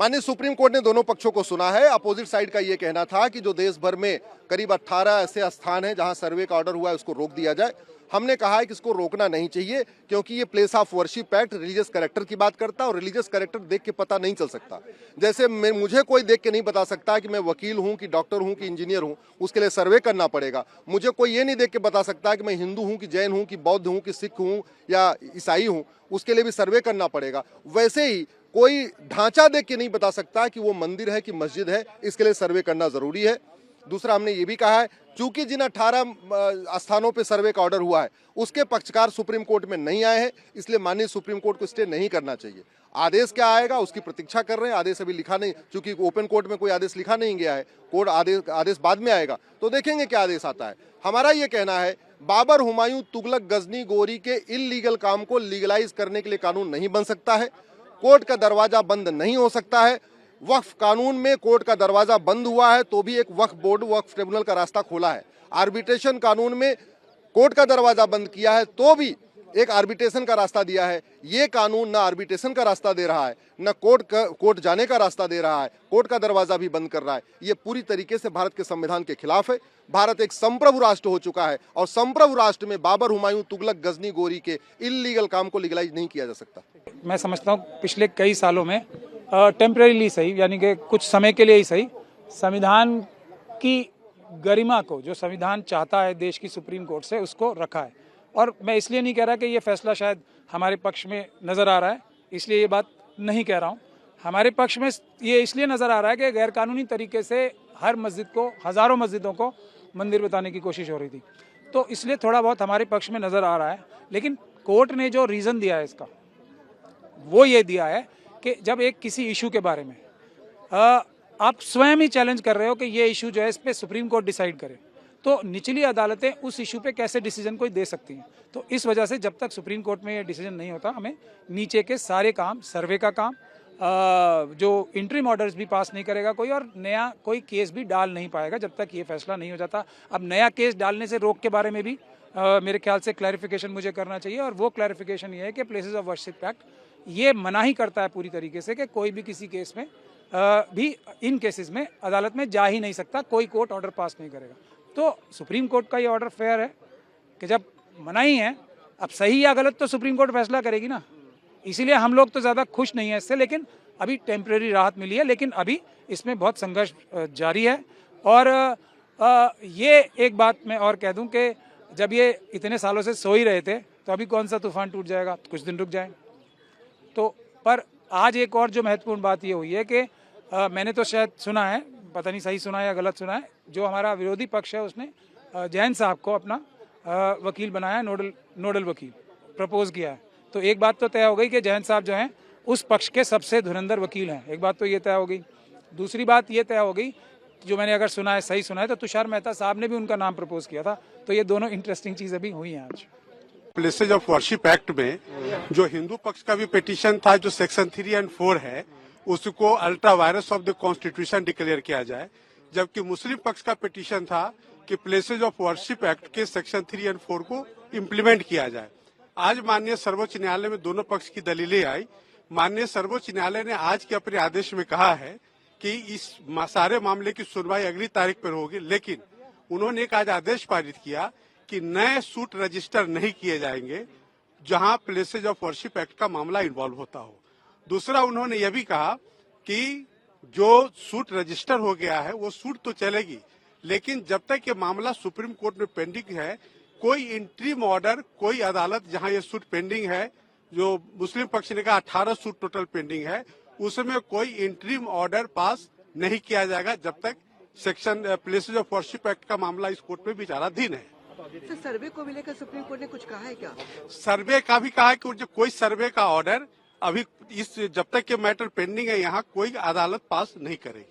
माननीय supreme court ने दोनों पक्षों को सुना है। अपोजिट साइड का यह कहना था कि जो देश भर में करीब 18 ऐसे स्थान हैं जहां सर्वे का ऑर्डर हुआ है उसको रोक दिया जाए। हमने कहा है कि इसको रोकना नहीं चाहिए क्योंकि ये place of worship act religious character की बात करता है और रिलीजियस कैरेक्टर देख के पता नहीं चल सकता। जैसे मुझे कोई देख के नहीं बता सकता कि मैं वकील हूं कि डॉक्टर हूं कि इंजीनियर हूं, उसके लिए सर्वे करना पड़ेगा। मुझे कोई ये नहीं देख के बता सकता कि मैं हिंदू हूं कि जैन हूं कि बौद्ध हूं कि सिख हूं या ईसाई हूं, उसके लिए भी सर्वे करना पड़ेगा। वैसे ही कोई ढांचा देख के नहीं बता सकता कि वो मंदिर है कि मस्जिद है, इसके लिए सर्वे करना जरूरी है। दूसरा, हमने ये भी कहा है चूंकि जिन 18 स्थानों पे सर्वे का ऑर्डर हुआ है उसके पक्षकार सुप्रीम कोर्ट में नहीं आए हैं, इसलिए माननीय सुप्रीम कोर्ट को स्टे नहीं करना चाहिए। आदेश क्या आएगा उसकी प्रतीक्षा कर रहे हैं। आदेश अभी लिखा नहीं, चूंकि ओपन कोर्ट में कोई आदेश लिखा नहीं गया है, कोर्ट आदेश बाद में आएगा तो देखेंगे क्या आदेश आता है। हमारा ये कहना है बाबर, हुमायूं, तुगलक, गजनी, गोरी के इल्लीगल काम को लीगलाइज करने के लिए कानून नहीं बन सकता है। कोर्ट का दरवाजा बंद नहीं हो सकता है। वक्फ कानून में कोर्ट का दरवाजा बंद हुआ है तो भी एक वक्फ बोर्ड, वक्फ ट्रिब्यूनल का रास्ता खोला है। आर्बिट्रेशन कानून में कोर्ट का दरवाजा बंद किया है तो भी एक आर्बिट्रेशन का रास्ता दिया है। ये कानून ना आर्बिट्रेशन का रास्ता दे रहा है, न कोर्ट जाने का रास्ता दे रहा है, कोर्ट का दरवाजा भी बंद कर रहा है। ये पूरी तरीके से भारत के संविधान के खिलाफ है। भारत एक संप्रभु राष्ट्र हो चुका है और संप्रभु राष्ट्र में बाबर, हुमायूं, तुगलक, गजनी, गोरी के इल्लीगल काम को लीगलाइज नहीं किया जा सकता। मैं समझता हूँ पिछले कई सालों में टेम्परेरीली सही, यानी कि कुछ समय के लिए ही सही, संविधान की गरिमा को, जो संविधान चाहता है देश की सुप्रीम कोर्ट से, उसको रखा है। और मैं इसलिए नहीं कह रहा कि ये फैसला शायद हमारे पक्ष में नज़र आ रहा है, इसलिए ये बात नहीं कह रहा हूँ। हमारे पक्ष में ये इसलिए नज़र आ रहा है कि गैरकानूनी तरीके से हर मस्जिद को, हज़ारों मस्जिदों को मंदिर बताने की कोशिश हो रही थी, तो इसलिए थोड़ा बहुत हमारे पक्ष में नज़र आ रहा है। लेकिन कोर्ट ने जो रीज़न दिया है इसका, वो ये दिया है कि जब एक किसी इशू के बारे में आप स्वयं ही चैलेंज कर रहे हो कि ये इशू जो है इस पे सुप्रीम कोर्ट डिसाइड करे, तो निचली अदालतें उस इशू पे कैसे डिसीजन कोई दे सकती हैं। तो इस वजह से जब तक सुप्रीम कोर्ट में ये डिसीजन नहीं होता, हमें नीचे के सारे काम, सर्वे का काम, जो इंटरिम ऑर्डर्स भी पास नहीं करेगा कोई, और नया कोई केस भी डाल नहीं पाएगा जब तक ये फैसला नहीं हो जाता। अब नया केस डालने से रोक के बारे में भी मेरे ख्याल से क्लैरिफिकेशन मुझे करना चाहिए, और वो क्लैरिफिकेशन ये है कि प्लेसेस ऑफ वर्शिप एक्ट ये मना ही करता है पूरी तरीके से कि कोई भी किसी केस में भी इन केसेस में अदालत में जा ही नहीं सकता, कोई कोर्ट ऑर्डर पास नहीं करेगा। तो सुप्रीम कोर्ट का ये ऑर्डर फेयर है कि जब मना ही है, अब सही या गलत तो सुप्रीम कोर्ट फैसला करेगी ना। इसीलिए हम लोग तो ज़्यादा खुश नहीं है इससे, लेकिन अभी टेम्परेरी राहत मिली है, लेकिन अभी इसमें बहुत संघर्ष जारी है। और ये एक बात मैं और कह दूं कि जब ये इतने सालों से सो ही रहे थे तो अभी कौन सा तूफान टूट जाएगा, कुछ दिन रुक जाए। तो पर आज एक और जो महत्वपूर्ण बात ये हुई है कि मैंने तो शायद सुना है, पता नहीं सही सुना है या गलत सुना है, जो हमारा विरोधी पक्ष है उसने जैन साहब को अपना वकील बनाया, नोडल वकील प्रपोज किया है। तो एक बात तो तय हो गई कि जैन साहब जो हैं उस पक्ष के सबसे धुरंधर वकील हैं, एक बात तो ये तय हो गई। दूसरी बात ये तय हो गई, जो मैंने अगर सुना है, सही सुना है, तो तुषार मेहता साहब ने भी उनका नाम प्रपोज किया था। तो ये दोनों इंटरेस्टिंग चीज़ें भी हुई हैं आज। प्लेसेज ऑफ वर्शिप एक्ट में जो हिंदू पक्ष का भी पिटीशन था, जो सेक्शन 3 और 4 है, उसको ultra vires of the constitution declare किया जाए, जबकि मुस्लिम पक्ष का पिटीशन था कि प्लेसेज ऑफ वर्शिप एक्ट के सेक्शन 3 और 4 को इम्प्लीमेंट किया जाए। आज माननीय सर्वोच्च न्यायालय में दोनों पक्ष की दलीलें आई। माननीय सर्वोच्च न्यायालय ने आज के अपने आदेश में कहा है कि इस सारे मामले की सुनवाई अगली तारीख पर होगी, लेकिन उन्होंने एक आज आदेश पारित किया कि नए सूट रजिस्टर नहीं किए जाएंगे जहां प्लेसेज ऑफ वर्शिप एक्ट का मामला इन्वॉल्व होता हो। दूसरा, उन्होंने यह भी कहा कि जो सूट रजिस्टर हो गया है वो सूट तो चलेगी, लेकिन जब तक ये मामला सुप्रीम कोर्ट में पेंडिंग है, कोई इंटरिम ऑर्डर, कोई अदालत जहां ये सूट पेंडिंग है, जो मुस्लिम पक्ष ने कहा 18 सूट टोटल पेंडिंग है, उसमें कोई इंटरिम ऑर्डर पास नहीं किया जाएगा जब तक section places of worship act का मामला इस कोर्ट में विचाराधीन है। सर, सर्वे को भी लेकर सुप्रीम कोर्ट ने कुछ कहा है क्या? सर्वे का भी कहा है कि जो कोई सर्वे का ऑर्डर अभी इस जब तक ये मैटर पेंडिंग है, यहाँ कोई अदालत पास नहीं करेगी।